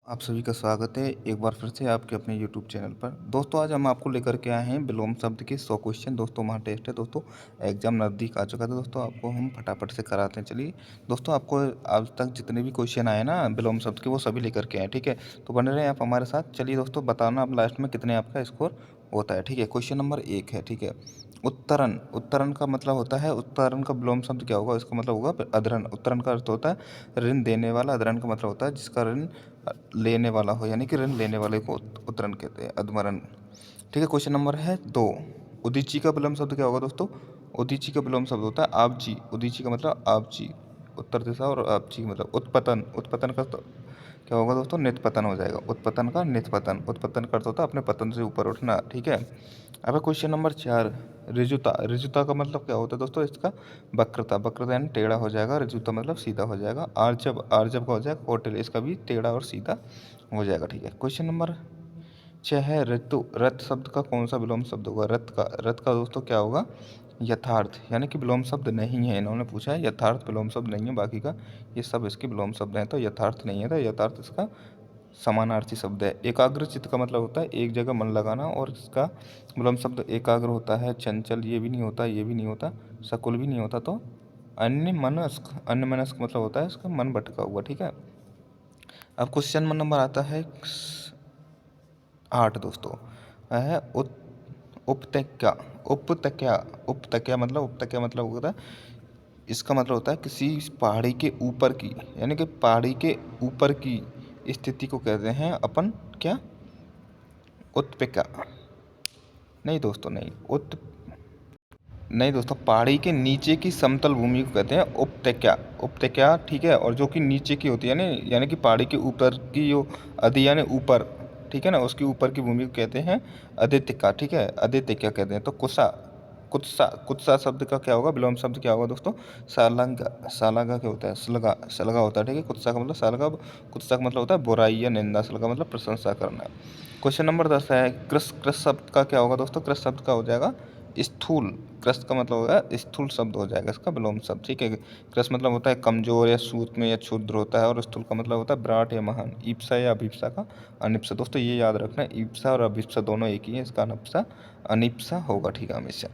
आप सभी का स्वागत है एक बार फिर से आपके अपने YouTube चैनल पर। दोस्तों आज हम आपको लेकर के आए हैं विलोम शब्द के 100 क्वेश्चन। दोस्तों वहाँ टेस्ट है दोस्तों, एग्जाम नज़दीक आ चुका था दोस्तों, आपको हम फटाफट से कराते हैं। चलिए दोस्तों, आपको आज तक जितने भी क्वेश्चन आए ना विलोम शब्द के वो सभी लेकर के आए, ठीक है। तो बने रहे आप हमारे साथ। चलिए दोस्तों, बताना आप लास्ट में कितने आपका स्कोर होता है, ठीक है। क्वेश्चन नंबर 1 है, ठीक है। उत्तरण, उत्तरण का मतलब होता है, उत्तरण का विलोम शब्द क्या होगा, इसका मतलब होगा अधरण। उत्तरण का अर्थ होता है ऋण देने वाला, अधरण का मतलब होता है जिसका ऋण लेने वाला हो, यानी कि ऋण लेने वाले को उत्तरण कहते हैं, अधमरण। ठीक है। क्वेश्चन नंबर है 2। उदीची का विलोम शब्द क्या होगा दोस्तों। उदीची का विलोम शब्द होता है आपजी। उदीची का मतलब आपजी, उत्तर दिशा, और आपजी मतलब उत्पतन। उत्पतन का तो क्या होगा दोस्तों, नितपतन हो जाएगा। उत्पतन का नितपतन, उत्पतन का अर्थ होता है अपने पतन से ऊपर उठना, ठीक है। अब क्वेश्चन नंबर 4, ऋजुता। ऋजुता का मतलब क्या होता है दोस्तों, इसका वक्रता। वक्रता यानी टेढ़ा हो जाएगा, ऋजुता मतलब सीधा हो जाएगा। आर्जव, आर्जव का हो जाएगा कौटिल्य, इसका भी टेढ़ा और सीधा हो जाएगा, ठीक है। क्वेश्चन नंबर 6 है ऋतु। रथ शब्द का कौन सा विलोम शब्द होगा। रथ का दोस्तों क्या होगा, यथार्थ, यानी कि विलोम शब्द नहीं है। इन्होंने पूछा है यथार्थ विलोम शब्द नहीं है, बाकी का ये सब इसके विलोम शब्द हैं, तो यथार्थ नहीं है, तो यथार्थ इसका समानार्थी शब्द है। एकाग्रचित्त का मतलब होता है एक जगह मन लगाना, और इसका विलोम शब्द एकाग्र होता है। चंचल ये भी नहीं होता, ये भी नहीं होता, सकुल भी नहीं होता, तो अन्य मनस्क। अन्य मनस्क मतलब होता है इसका मन भटका हुआ, ठीक है। अब क्वेश्चन नंबर आता है 8 दोस्तों, है उपत्यका। उपत्यका, उपत्यका मतलब होता है, इसका मतलब होता है किसी पहाड़ी के ऊपर की, यानी कि पहाड़ी के ऊपर की स्थिति को कहते हैं अपन क्या, उत्पिका। नहीं दोस्तों, नहीं दोस्तों, पहाड़ी के नीचे की समतल भूमि को कहते हैं उपत्यका। उपत्यका, ठीक है। और जो कि नीचे की होती है ना, यानी कि पहाड़ी के ऊपर की जो अधि यानी ऊपर, ठीक है ना, उसके ऊपर की भूमि को कहते हैं अदितिका, ठीक है। अदितिका कहते हैं। तो कुसा, कुत्सा, कुत्सा शब्द का क्या होगा, विलोम शब्द क्या होगा दोस्तों, सालंगा। सालंगा क्या होता है, सलगा, सलगा होता है, ठीक है। कुत्सा का मतलब सालगा, कुत्सा का मतलब होता है बुराई या निंदा, सलगा मतलब प्रशंसा करना। क्वेश्चन नंबर 10 है कृष। कृष शब्द का क्या होगा दोस्तों, कृष शब्द का हो जाएगा स्थूल। कृष का मतलब होगा स्थूल शब्द हो जाएगा इसका विलोम शब्द, ठीक है। कृष मतलब होता है कमजोर या सूक्ष्म या क्षुद्र होता है, और स्थूल का मतलब होता है विराट या महान। ईप्सा या अभिप्सा का अनिप्सा। दोस्तों ये याद रखना, ईप्सा और अभिप्सा दोनों एक ही है, इसका अनिप्सा अनिप्सा होगा, ठीक है, हमेशा।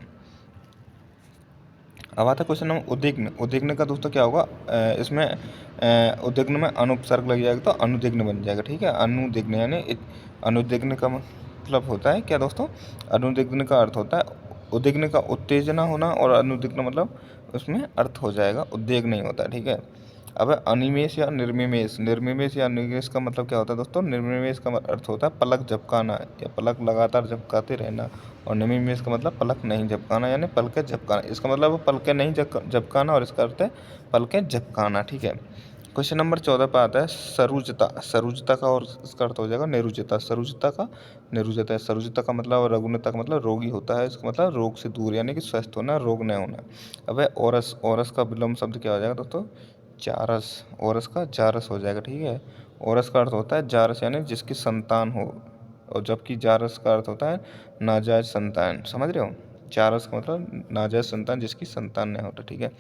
अब आता है क्वेश्चन नंबर उद्विग्न। उद्विग्न का दोस्तों क्या होगा, इसमें उद्विग्न में अनुपसर्ग लग जाएगा तो अनुद्विग्न बन जाएगा, ठीक है। अनुद्विग्न यानी अनुद्विग्न का मतलब होता है क्या दोस्तों, अनुद्विग्न का अर्थ होता है उद्विग्न का उत्तेजना होना, और अनुद्विग्न मतलब उसमें अर्थ हो जाएगा उद्वेग नहीं होता, ठीक है। अब अनिमेष या निर्निमेष। निर्निमेष या निमेष का मतलब क्या होता है दोस्तों, निर्निमेष का अर्थ होता है पलक झपकाना या पलक लगातार झपकाते रहना, और निमिष का मतलब पलक नहीं झपकाना, यानी पलकें झपकाना। इसका मतलब पलकें नहीं झपकाना, और इसका अर्थ है पलकें झपकाना, ठीक है। क्वेश्चन नंबर 14 पर आता है सरुजता। सरुजता का और इसका अर्थ हो जाएगा निरुजता। सरुजता का निरुजता है। सरुजता का मतलब, और रघुनता का मतलब रोगी होता है, इसका मतलब रोग से दूर, यानी कि स्वस्थ होना, रोग न होना। अब है ओरस। ओरस का विलोम शब्द क्या हो जाएगा दोस्तों, जारस। ओरस का जारस हो जाएगा, ठीक है। ओरस का अर्थ होता है जारस, यानी जिसकी संतान हो, और जबकि जारस का अर्थ होता है नाजायज संतान, समझ रहे हो। जारस का मतलब नाजायज संतान, जिसकी संतान नहीं होता, ठीक है।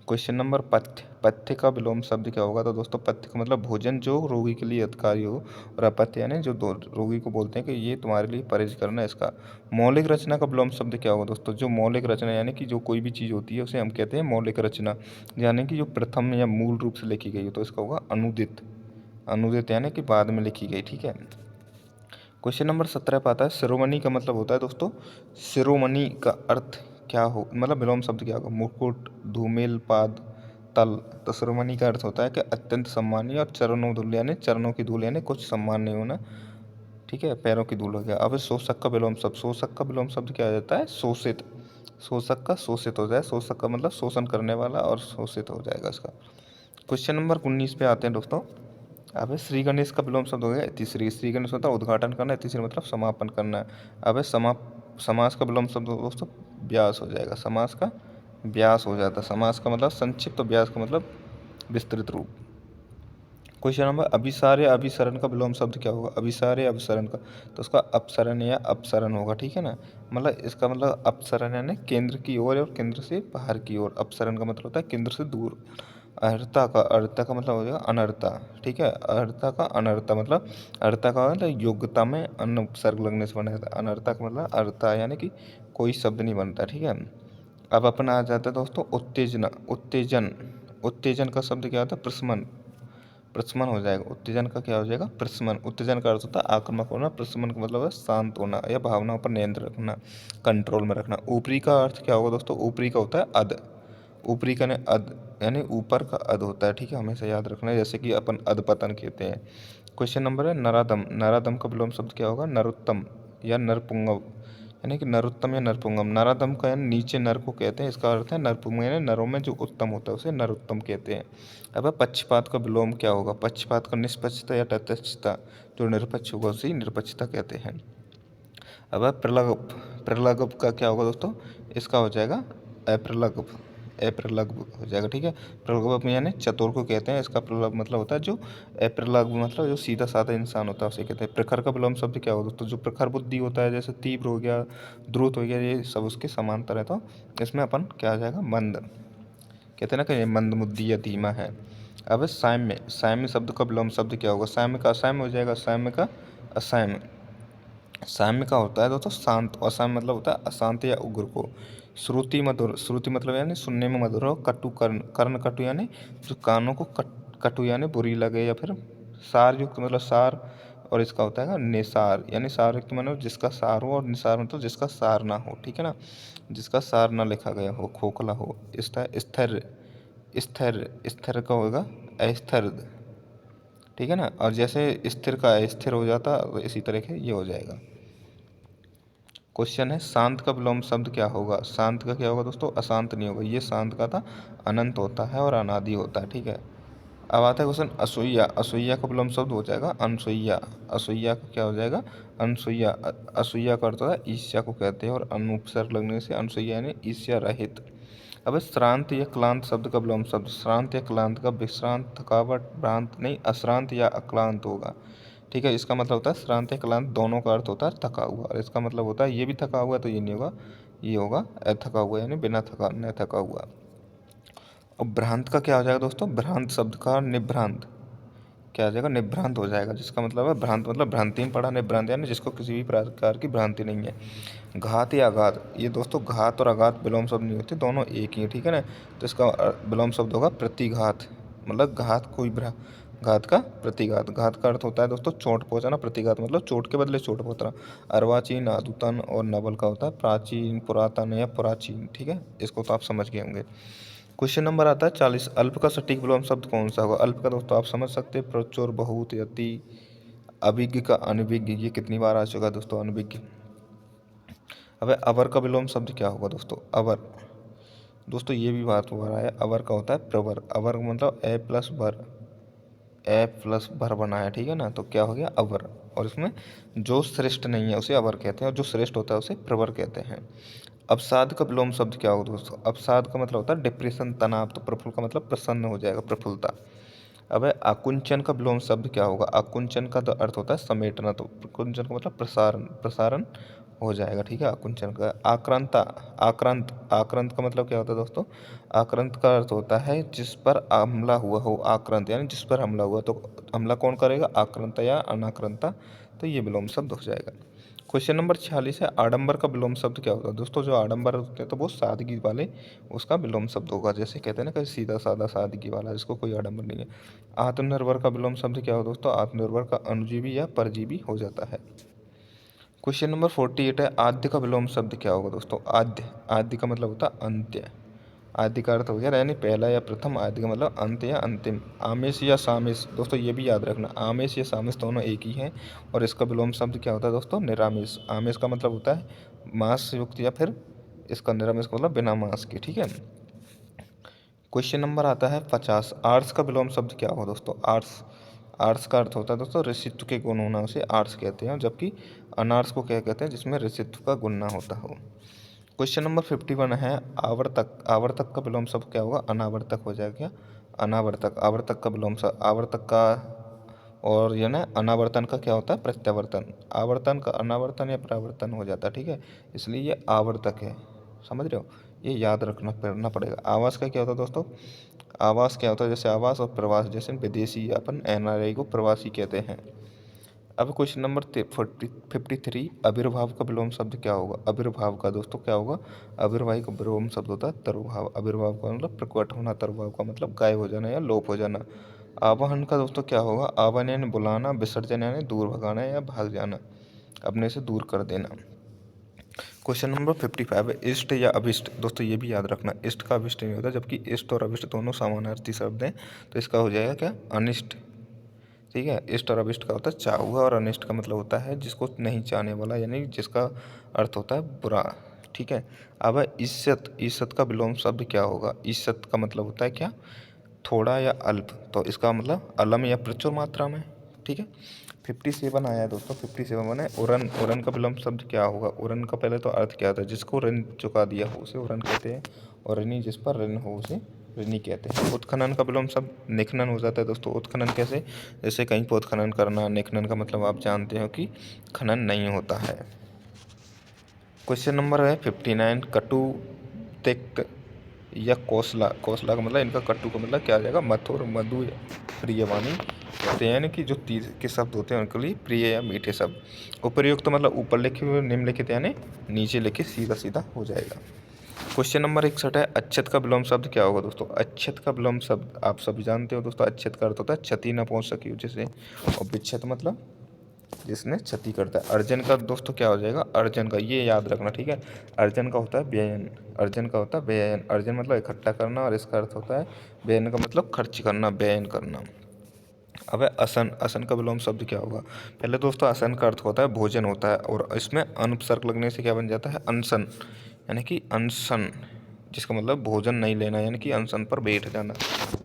क्वेश्चन नंबर पथ्य। पथ्य का विलोम शब्द क्या होगा, तो दोस्तों पथ्य का मतलब भोजन जो रोगी के लिए हितकारी हो, और अपथ्य यानी जो रोगी को बोलते हैं कि ये तुम्हारे लिए परहेज करना है, इसका। मौलिक रचना का विलोम शब्द क्या होगा दोस्तों, जो मौलिक रचना यानी कि जो कोई भी चीज़ होती है उसे हम कहते हैं मौलिक रचना, यानी कि जो प्रथम या मूल रूप से लिखी गई हो, तो इसका होगा अनुदित। अनुदित यानी कि बाद में लिखी गई, ठीक है। क्वेश्चन नंबर 17 पे आता है शिरोमणि का मतलब होता है दोस्तों, शिरोमणि का अर्थ क्या हो, मतलब विलोम शब्द क्या होगा, मुकुट, धूमिल, पाद, तल। तो शिरोमणि का अर्थ होता है कि अत्यंत सम्मानीय, और चरणों धूल यानी चरणों की धूल, यानी कुछ सम्मान नहीं होना, ठीक है, पैरों की धूल हो गया। अब शोषक का विलोम शब्द। शोषक का विलोम शब्द क्या आ जाता है, शोषित। शोषक का शोषित हो जाए, शोषक का मतलब शोषण करने वाला, और शोषित हो जाएगा इसका। क्वेश्चन नंबर 19 पे आते हैं दोस्तों। अब श्री गणेश का विलोम शब्द हो गया तीसरी। श्री गणेश होता है उद्घाटन करना है, तीसरी मतलब समापन करना है। अब समास का विलोम शब्द दोस्तों व्यास हो जाएगा। समास का व्यास हो जाता है। समास का मतलब संक्षिप्त, तो व्यास का मतलब विस्तृत रूप। क्वेश्चन नंबर अभिसार या अभिसरण का विलोम शब्द क्या होगा, अभिसार या अभिसरण का, तो उसका अपसरण या अपसरण होगा, ठीक है ना। मतलब इसका मतलब अपसरण यानी केंद्र की ओर, और केंद्र से बाहर की ओर। अपसरण का मतलब होता है केंद्र से दूर। अर्हता का मतलब हो जाएगा अनर्हता, ठीक है। अर्हता का अनर्हता मतलब, अर्हता का मतलब योग्यता में अन उपसर्ग लगने से बना था। अनर्हता का मतलब अर्हता यानी कि कोई शब्द नहीं बनता, ठीक है। अब अपना आ जाता है दोस्तों उत्तेजना। उत्तेजन का शब्द क्या होता है? प्रशमन। प्रशमन हो जाएगा। उत्तेजन का क्या हो जाएगा? प्रशमन। उत्तेजन का अर्थ होता है आक्रामक होना। प्रशमन का मतलब है शांत होना या भावनाओं पर नियंत्रण रखना, कंट्रोल में रखना। ऊपरी का अर्थ क्या होगा दोस्तों? ऊपरी का होता है अध। ऊपरी का अध यानी ऊपर का अध होता है, ठीक है, हमेशा याद रखना है, जैसे कि अपन अधपतन कहते हैं। क्वेश्चन नंबर है नराधम। नराधम का विलोम शब्द क्या होगा? नरोत्तम या नरपुंगव, यानी कि नरोत्तम या नरपुंगम। नराधम का यानी नीचे नर को कहते हैं, इसका अर्थ है नरपुंगव यानी नरों में जो उत्तम होता है उसे नरोत्तम कहते हैं। अब पक्षपात का विलोम क्या होगा? पक्षपात का निष्पक्षता या तटस्थता, जो निरपेक्ष होगा उसे निरपेक्षता कहते हैं। अब प्रलगप। प्रलगप का क्या होगा दोस्तों? इसका हो जाएगा अप्रलगप। अप्रलग हो जाएगा, ठीक है। प्रलगप में यानी चतुर को कहते हैं, इसका प्रलग मतलब होता है जो अप्रलग मतलब जो सीधा साधा इंसान होता है उसे कहते हैं। प्रखर का विलोम शब्द क्या होगा दोस्तों? जो प्रखर बुद्धि होता है, जैसे तीव्र हो गया, द्रुत हो गया, ये सब उसके समांतर है, तो इसमें अपन क्या आ जाएगा? मंद। कहते हैं ना कि ये मंद बुद्धि या धीमा है। अब साम्य। साम्य शब्द का विलोम शब्द क्या होगा? साम्य का असाम्य हो जाएगा, साम्य का असाम्य। साम्य का होता है दोस्तों शांत, और असाम्य मतलब होता है अशांत या उग्र को। श्रुति मधुर। श्रुति मतलब यानी सुनने में मधुर हो। कटु कर्ण। कर्ण कटु यानी जो कानों को कटु यानी बुरी लगे, या फिर सार युक्त मतलब सार। और इसका होता है निसार, यानी सार युक्त मतलब जिसका सार हो, और निसार मतलब जिसका सार ना हो, ठीक है ना, जिसका सार ना लिखा गया हो, खोखला हो। स्थिर। स्थिर। स्थिर का होगा अस्थिर, ठीक है ना। और जैसे स्थिर का अस्थिर हो जाता, इसी तरह के ये हो जाएगा। क्वेश्चन है शांत का विलोम शब्द क्या होगा? शांत का क्या होगा दोस्तों? अशांत नहीं होगा, ये शांत का था अनंत होता है और अनादि होता है, ठीक है। अब आता है क्वेश्चन असूया। असूया का विलोम शब्द हो जाएगा अनसुईया। असूया का क्या हो जाएगा? अनसुईया। असूया का अर्थ होता है ईर्ष्या को कहते हैं, और अनुपसर्ग लगने से अनसुईया यानी ईर्ष्या रहित। अब श्रांत या क्लांत शब्द का विलोम शब्द। श्रांत या क्लांत का विश्रांत, थकावट, भ्रांत नहीं, अश्रांत या अक्लांत होगा, ठीक है। इसका मतलब होता है श्रांत या क्लांत दोनों का अर्थ होता है थका हुआ, और इसका मतलब होता है ये भी थका हुआ तो ये नहीं होगा, ये होगा अथका हुआ यानी बिना थका, न थका हुआ। और भ्रांत का क्या हो जाएगा दोस्तों? भ्रांत शब्द का निभ्रांत क्या हो जाएगा? निभ्रांत हो जाएगा, जिसका मतलब है भ्रांत मतलब भ्रांति में पड़ा, निभ्रांत यानी जिसको किसी भी प्रकार की भ्रांति नहीं है। घात या आघात। ये दोस्तों घात और आघात विलोम शब्द नहीं होते, दोनों एक ही है, ठीक है ना। तो इसका विलोम शब्द होगा प्रतिघात। मतलब घात कोई घात का प्रतिघात। घात का अर्थ होता है दोस्तों चोट पहुंचाना, प्रतिघात मतलब चोट के बदले चोट पहुंचना। अर्वाचीन, आदुतन और नवल का होता है प्राचीन, पुरातन या प्राचीन, ठीक है। इसको तो आप समझ गए होंगे। क्वेश्चन नंबर आता है 40। अल्प का सटीक विलोम शब्द कौन सा होगा? अल्प का दोस्तों आप समझ सकते हैं प्रचुर, बहुत, यति। अभिज्ञ का अनभिज्ञ, ये कितनी बार आ चुका है दोस्तों अनभिज्ञ। अब अवर का विलोम शब्द क्या होगा दोस्तों? अवर। दोस्तों ये भी बात हो रहा है, अवर का होता है प्रवर। अवर मतलब ए प्लस वर, ए प्लस भर बना है, ठीक है ना, तो क्या हो गया? अवर। और इसमें जो श्रेष्ठ नहीं है उसे अवर कहते हैं, और जो श्रेष्ठ होता है उसे प्रवर कहते हैं। अवसाद का विलोम शब्द क्या होगा दोस्तों? अवसाद का मतलब होता है डिप्रेशन, तनाव। तो प्रफुल्ल का मतलब प्रसन्न हो जाएगा, प्रफुल्लता। अब आकुंचन का विलोम शब्द क्या होगा? आकुंचन का तो अर्थ होता है समेटना, तो आकुंचन का मतलब प्रसारण, प्रसारण हो जाएगा, ठीक है। आकुंचन का आक्रांता। आक्रांत। आक्रांत का मतलब क्या होता है दोस्तों? आक्रांत का अर्थ होता है जिस पर हमला हुआ हो, आक्रांत यानी जिस पर हमला हुआ, तो हमला कौन करेगा? आक्रांता या अनाक्रांता, तो ये विलोम शब्द हो जाएगा। क्वेश्चन नंबर 46 है आडंबर का विलोम शब्द क्या होता है? दोस्तों जो आडंबर होते हैं तो वो सादगी वाले, उसका विलोम शब्द होगा, जैसे कहते हैं ना कि सीधा साधा सादगी वाला, जिसको कोई आडंबर नहीं है। आत्मनिर्भर का विलोम शब्द क्या होगा दोस्तों? आत्मनिर्भर का अनुजीवी या परजीवी हो जाता है। क्वेश्चन नंबर 48 है आद्य का विलोम शब्द क्या होगा दोस्तों? आद्य। आद्य का मतलब होता है अंत्य। आदि का अर्थ हो गया यानी पहला या प्रथम, आदि का मतलब अंत या अंतिम। आमेश या सामेश, दोस्तों ये भी याद रखना, आमेश या सामेश दोनों एक ही हैं, और इसका विलोम शब्द क्या होता है दोस्तों? निरामिष। आमेश का मतलब होता है मांस युक्त, या फिर इसका निरामिष का मतलब बिना मांस के, ठीक है। क्वेश्चन नंबर आता है 50। आर्ट्स का विलोम शब्द क्या होगा दोस्तों? आर्ट्स। आर्ट्स का अर्थ होता है दोस्तों ऋषित्व के गुण होना, उसे आर्ट्स कहते हैं, जबकि अनार्स को क्या कहते हैं? जिसमें ऋषित्व का गुण ना होता हो। क्वेश्चन नंबर 51 है आवर्तक। आवर्तक का विलोम शब्द क्या होगा? अनावर्तक हो जाएगा, क्या? अनावर्तक। आवर्तक का विलोम शब्द आवर्तक का, और यह ना अनावर्तन का क्या होता है? प्रत्यावर्तन। आवर्तन का अनावर्तन या परावर्तन हो जाता है, ठीक है, इसलिए ये आवर्तक है, समझ रहे हो। ये याद रखना पड़ेगा। आवास का क्या होता है दोस्तों? आवास क्या होता है? जैसे आवास और प्रवास, जैसे विदेशी अपन NRI को प्रवासी कहते हैं। अब क्वेश्चन नंबर 53, आविर्भाव का विलोम शब्द क्या होगा? आविर्भाव का दोस्तों क्या होगा? आविर्भाव का विलोम शब्द होता है तरुभाव। आविर्भाव का मतलब प्रकट होना, तरुभाव का मतलब गायब हो जाना या लोप हो जाना। आवाहन का दोस्तों क्या होगा? आवाहन यानी बुलाना, विसर्जन यानी दूर भगाना या भाग जाना, अपने से दूर कर देना। क्वेश्चन नंबर 55 है, इष्ट या अभिष्ट। दोस्तों ये भी याद रखना, इष्ट का अभिष्ट नहीं होता, जबकि इष्ट और अभिष्ट दोनों समानार्थी शब्द हैं, तो इसका हो जाएगा क्या? अनिष्ट। ठीक है, इष्ट और अभिष्ट का होता है चाहा हुआ, और अनिष्ट का मतलब होता है जिसको नहीं चाहने वाला, यानी जिसका अर्थ होता है बुरा। ठीक है, अब इज्जत। इज्जत का विलोम शब्द क्या होगा? इज्जत का मतलब होता है क्या? थोड़ा या अल्प, तो इसका मतलब अलम या प्रचुर मात्रा में। ठीक है, 57 आया है दोस्तों, 57 है, उरन। उरन का विलोम शब्द क्या होगा? उरन का पहले तो अर्थ क्या होता है? जिसको ऋण चुका दिया हो उसे उरन कहते हैं, और ऋणी जिस पर ऋण हो उसे ऋणी कहते हैं। उत्खनन का विलोम शब्द निखनन हो जाता है दोस्तों। उत्खनन कैसे? जैसे कहीं पर उत्खनन करना। निखनन का मतलब आप जानते हो कि खनन नहीं होता है। क्वेश्चन नंबर है 59, कटु, तिक्त या कौशला। कौशला का मतलब, इनका कट्टू का मतलब क्या आ जाएगा? मधुर, मधु, प्रियवाणी कहते हैं, यानी कि जो तीर के शब्द होते हैं उनके लिए प्रिय या मीठे शब्द। उपर्युक्त मतलब ऊपर लिखे हुए, निम्नलिखित यानी नीचे लिखे, सीधा सीधा हो जाएगा। क्वेश्चन नंबर 61 है, अच्छत का विलोम शब्द क्या होगा दोस्तों? अच्छत का विलोम शब्द आप सभी जानते हो दोस्तों, अच्छत का अर्थ होता है क्षति न पहुंच सकी जैसे, और विच्छत मतलब जिसने क्षति करता है। अर्जन का दोस्तों क्या हो जाएगा? अर्जन का, ये याद रखना, ठीक है, अर्जन का होता है व्ययन। अर्जन का होता है व्ययन। अर्जन मतलब इकट्ठा करना, और इसका अर्थ होता है व्ययन का मतलब खर्च करना, व्ययन करना। अब है असन। असन का विलोम शब्द क्या होगा? पहले दोस्तों असन का अर्थ होता है भोजन होता है, और इसमें अनुपसर्ग लगने से क्या बन जाता है? अनशन, यानी कि अनशन, जिसका मतलब भोजन नहीं लेना, यानी कि अनशन पर बैठ जाना।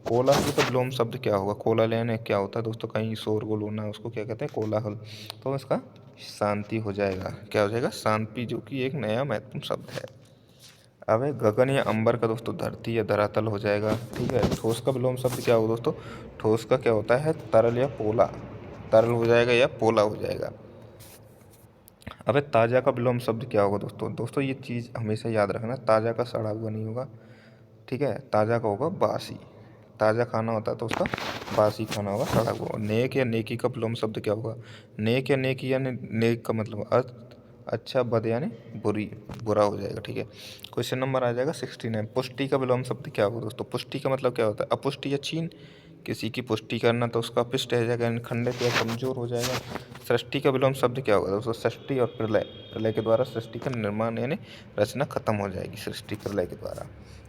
कोलाहल का विलोम शब्द क्या होगा? कोलाहल यानी क्या होता है दोस्तों? कहीं शोरगुल होना, उसको क्या कहते हैं? कोलाहल। तो इसका शांति हो जाएगा। क्या हो जाएगा? शांति, जो कि एक नया महत्वपूर्ण शब्द है। अब है गगन या अंबर का दोस्तों धरती या धरातल हो जाएगा। ठीक है, ठोस का विलोम शब्द क्या होगा दोस्तों? ठोस का क्या होता है? तरल या पोला। तरल हो जाएगा या पोला हो जाएगा। अब ताज़ा का विलोम शब्द क्या होगा दोस्तों? दोस्तों ये चीज़ हमेशा याद रखना, ताज़ा का सड़ा हुआ नहीं होगा। ठीक है, ताज़ा का होगा बासी। ताज़ा खाना होता है तो उसका बासी खाना होगा, सड़ा हुआ। नेक या नेकी का विलोम शब्द क्या होगा? नेक या नेकी यानी नेक का मतलब अर्थ अच्छा, बद यानी बुरी, बुरा हो जाएगा। ठीक है, क्वेश्चन नंबर आ जाएगा 69, पुष्टि का विलोम शब्द क्या होगा दोस्तों? पुष्टि का मतलब क्या होता है? अपुष्टि या छीन, किसी की पुष्टि करना, तो उसका अपिष्ट रह जाएगा, यानी खंडित या कमजोर हो जाएगा। सृष्टि का विलोम शब्द क्या होगा दोस्तों? सृष्टि और प्रलय। प्रलय के द्वारा सृष्टि का निर्माण यानी रचना खत्म हो जाएगी, सृष्टि प्रलय के द्वारा।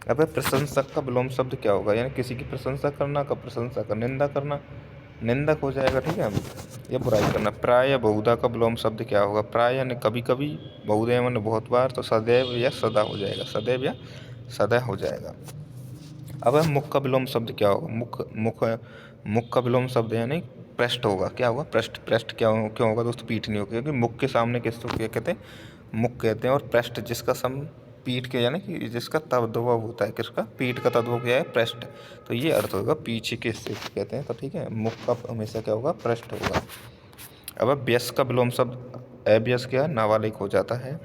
अब प्रशंसक का विलोम शब्द क्या होगा? यानी किसी की प्रशंसा करना का, प्रशंसा का निंदा करना, निंदक हो जाएगा। ठीक है, ये बुराई करना। प्राय या बहुधा का विलोम शब्द क्या होगा? प्राय यानी कभी कभी, बहुधा यानी बहुत बार, तो सदैव या सदा हो जाएगा। सदैव या सदा हो जाएगा। अब मुख का विलोम शब्द क्या होगा? मुख का विलोम शब्द यानी पृष्ठ होगा। क्या होगा? पृष्ठ। पृष्ठ क्यों होगा दोस्तों? पीठ नहीं होगी, क्योंकि मुख के सामने किसको क्या कहते हैं? मुख कहते हैं। और पृष्ठ जिसका सम पीठ के, यानी कि जिसका तद्भव होता है, किसका? पीठ का तद्भव क्या है? पृष्ठ। तो ये अर्थ होगा पीछे के हिस्से कहते हैं। तो ठीक है, मुख का हमेशा क्या होगा? पृष्ठ होगा। अब व्यस का विलोम शब्द अव्यस क्या है? नाबालिग हो जाता है।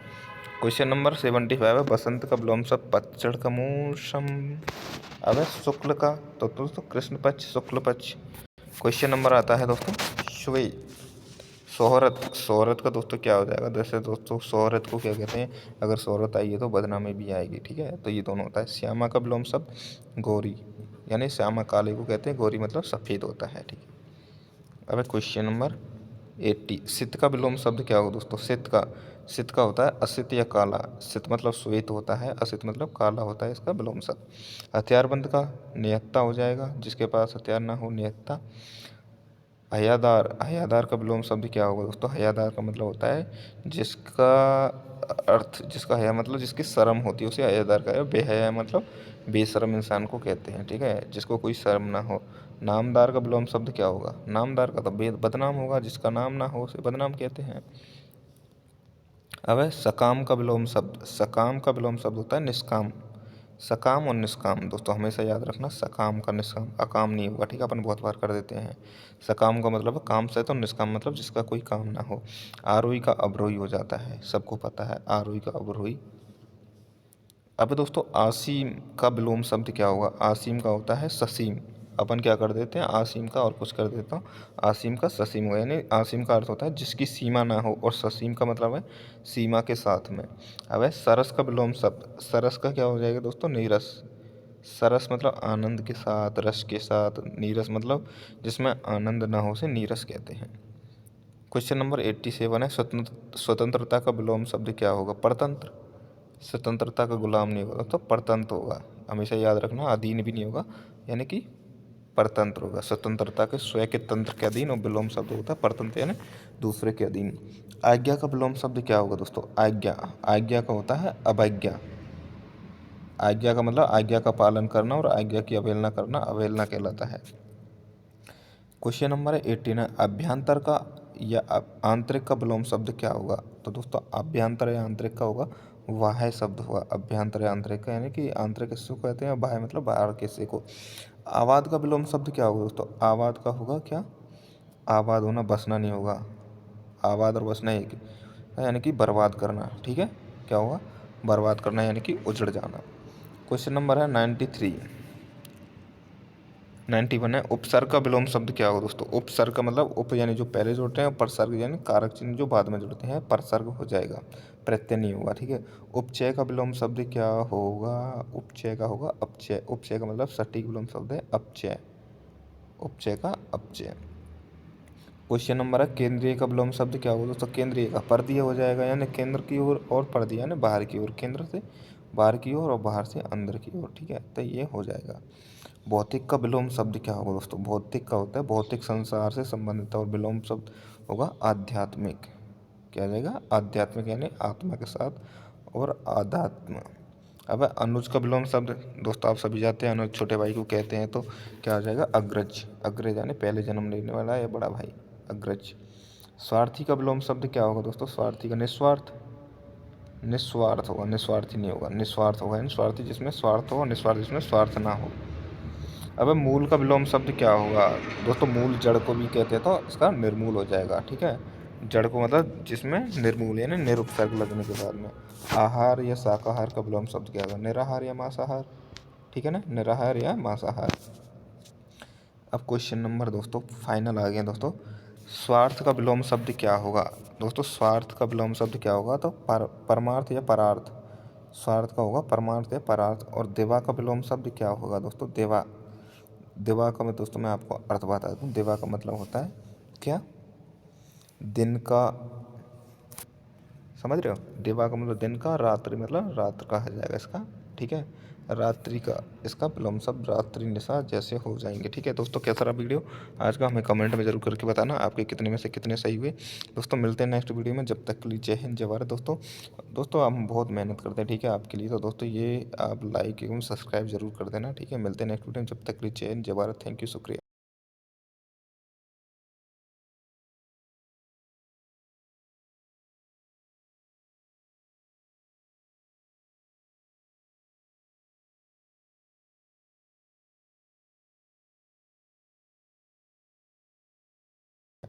क्वेश्चन नंबर 75 है, बसंत का विलोम शब्द पतझड़ का मौसम। अब शुक्ल का, तो दोस्तों कृष्ण पक्ष, शुक्ल पक्ष। क्वेश्चन नंबर आता है दोस्तों श्वेत। शोहरत। शोहरत का दोस्तों क्या हो जाएगा? जैसे दोस्तों शोहरत को क्या कहते हैं? अगर शोहरत आई है तो बदनामी भी आएगी। ठीक है, तो ये दोनों होता है। श्यामा का विलोम शब्द गोरी, यानी श्यामा काले को कहते हैं, गोरी मतलब सफ़ेद होता है। ठीक है, अब क्वेश्चन नंबर 80, सित का विलोम शब्द क्या होगा दोस्तों? सित का होता है असित या काला। सित मतलब श्वेत होता है, असित मतलब काला होता है, इसका विलोम शब्द। हथियारबंद का निहत्था हो जाएगा, जिसके पास हथियार ना हो, निहत्था। हयादार। हयादार का विलोम शब्द क्या होगा दोस्तों? हयादार का मतलब होता है जिसका अर्थ, जिसका हया मतलब जिसकी शर्म होती है, उसे हयादार का है। बेहया मतलब बेशर्म इंसान को कहते हैं। ठीक है, जिसको कोई शर्म ना हो। नामदार का विलोम शब्द क्या होगा? नामदार का तो बदनाम होगा, जिसका नाम ना हो उसे बदनाम कहते हैं। अब है सकाम का विलोम शब्द। सकाम का विलोम शब्द होता है निष्काम। सकाम और निष्काम दोस्तों हमेशा याद रखना, सकाम का निष्काम, अकाम नहीं होगा। ठीक है, अपन बहुत बार कर देते हैं। सकाम का मतलब है काम से, तो निष्काम मतलब जिसका कोई काम ना हो। आरोही का अवरोही हो जाता है, सबको पता है आरोही का अवरोही। अब दोस्तों आसीम का विलोम शब्द क्या होगा? आसीम का होता है ससीम। अपन क्या कर देते हैं, आसीम का और कुछ कर देता हूँ, आसीम का ससीम हो, यानी आसीम का अर्थ होता है जिसकी सीमा ना हो, और ससीम का मतलब है सीमा के साथ में। अब है सरस का विलोम शब्द, सरस का क्या हो जाएगा दोस्तों? नीरस। सरस मतलब आनंद के साथ, रस के साथ, नीरस मतलब जिसमें आनंद ना हो से नीरस कहते हैं। क्वेश्चन नंबर 87 है, स्वतंत्रता का विलोम शब्द क्या होगा? परतंत्र। स्वतंत्रता का गुलाम नहीं होगा तो परतंत्र होगा। हमेशा याद रखना, अधीन भी नहीं होगा, यानी कि परतंत्र होगा। स्वतंत्रता के स्वयं के तंत्र के अधीन, और विलोम शब्द होता है परतंत्र, यानी दूसरे के अधीन। आज्ञा का विलोम शब्द क्या होगा दोस्तों? आज्ञा। आज्ञा का होता है अवज्ञा। आज्ञा का मतलब आज्ञा का पालन करना, और आज्ञा की अवहेलना करना अवहेलना कहलाता है। क्वेश्चन नंबर है 18 है, अभ्यंतर का या आंतरिक का विलोम शब्द क्या होगा? तो दोस्तों अभ्यंतर या आंतरिक का होगा बाह्य शब्द होगा। अभ्यंतर या आंतरिक का, यानी कि आंतरिक किसको कहते हैं, बाह्य मतलब बाहर किसी को। आवाद का विलोम शब्द क्या होगा दोस्तों? आवाद का होगा क्या? आबाद होना, बसना नहीं होगा। आबाद और बसना एक है, यानी कि बर्बाद करना। ठीक है, क्या होगा? बर्बाद करना, यानी कि उजड़ जाना। क्वेश्चन नंबर है 93 91 है, उपसर्ग का विलोम शब्द क्या होगा दोस्तों? उपसर्ग का मतलब उप यानी जो पहले जुड़ते हैं, और परसर्ग यानी कारक चिन्ह जो बाद में जुड़ते हैं, परसर्ग हो जाएगा, प्रत्यय नहीं होगा। ठीक है, उपचय का विलोम शब्द क्या होगा? उपचय का होगा अपचय। उपचय का मतलब सटीक विलोम शब्द है अपचय। उपचय का अपचय। क्वेश्चन नंबर है, केंद्रीय का विलोम शब्द क्या होगा दोस्तों? केंद्रीय का परदीय हो जाएगा, यानी केंद्र की ओर, और परदीय यानी बाहर की ओर। केंद्र से बाहर की ओर, और बाहर से अंदर की ओर। ठीक है, तो ये हो जाएगा। भौतिक का विलोम शब्द क्या होगा दोस्तों? भौतिक का होता है भौतिक संसार से संबंधित, और विलोम शब्द होगा आध्यात्मिक। क्या आ जाएगा? आध्यात्मिक, यानी आत्मा के साथ, और आध्यात्म। अब अनुज का विलोम शब्द दोस्तों आप सभी जानते हैं, अनुज छोटे भाई को कहते हैं, तो क्या आ जाएगा? अग्रज। अग्रज यानी पहले जन्म लेने वाला या बड़ा भाई, अग्रज। स्वार्थी का विलोम शब्द क्या होगा दोस्तों? स्वार्थी का निस्वार्थ। निस्वार्थ होगा, निस्वार्थी नहीं होगा, निस्वार्थ होगा, यानी स्वार्थी जिसमें स्वार्थ हो, निस्वार्थ जिसमें स्वार्थ ना हो। अब मूल का विलोम शब्द क्या होगा दोस्तों? मूल जड़ को भी कहते हैं, तो इसका निर्मूल हो जाएगा। ठीक है, जड़ को मतलब जिसमें निर्मूल यानी निरुपसर्ग लगने के बाद में। आहार या शाकाहार का विलोम शब्द क्या होगा? निराहार या मांसाहार। ठीक है ना, निराहार या मांसाहार। अब क्वेश्चन नंबर दोस्तों फाइनल आ गया दोस्तों, स्वार्थ का विलोम शब्द क्या होगा दोस्तों? स्वार्थ का विलोम शब्द क्या होगा? तो परमार्थ या परार्थ। स्वार्थ का होगा परमार्थ या परार्थ। और देवा का विलोम शब्द क्या होगा दोस्तों? देवा। देवा का मैं दोस्तों मैं आपको अर्थ बता दूँ। देवा का मतलब होता है क्या? दिन का, समझ रहे हो? देवा का मतलब दिन का, रात्रि मतलब रात का हो जाएगा इसका। ठीक है, रात्रि का इसका विलोम शब्द रात्रि निशा जैसे हो जाएंगे। ठीक है दोस्तों, कैसा रहा वीडियो आज का? हमें कमेंट में जरूर करके बताना आपके कितने में से कितने सही हुए। दोस्तों मिलते हैं नेक्स्ट वीडियो में, जब तक के लिए जय हिंद जय भारत। दोस्तों दोस्तों हम बहुत मेहनत करते हैं, ठीक है, आपके लिए। तो दोस्तों ये आप लाइक एवं सब्सक्राइब जरूर कर देना। ठीक है, मिलते हैं नेक्स्ट वीडियो में, जब तक के लिए जय हिंद जय भारत। थैंक यू, शुक्रिया।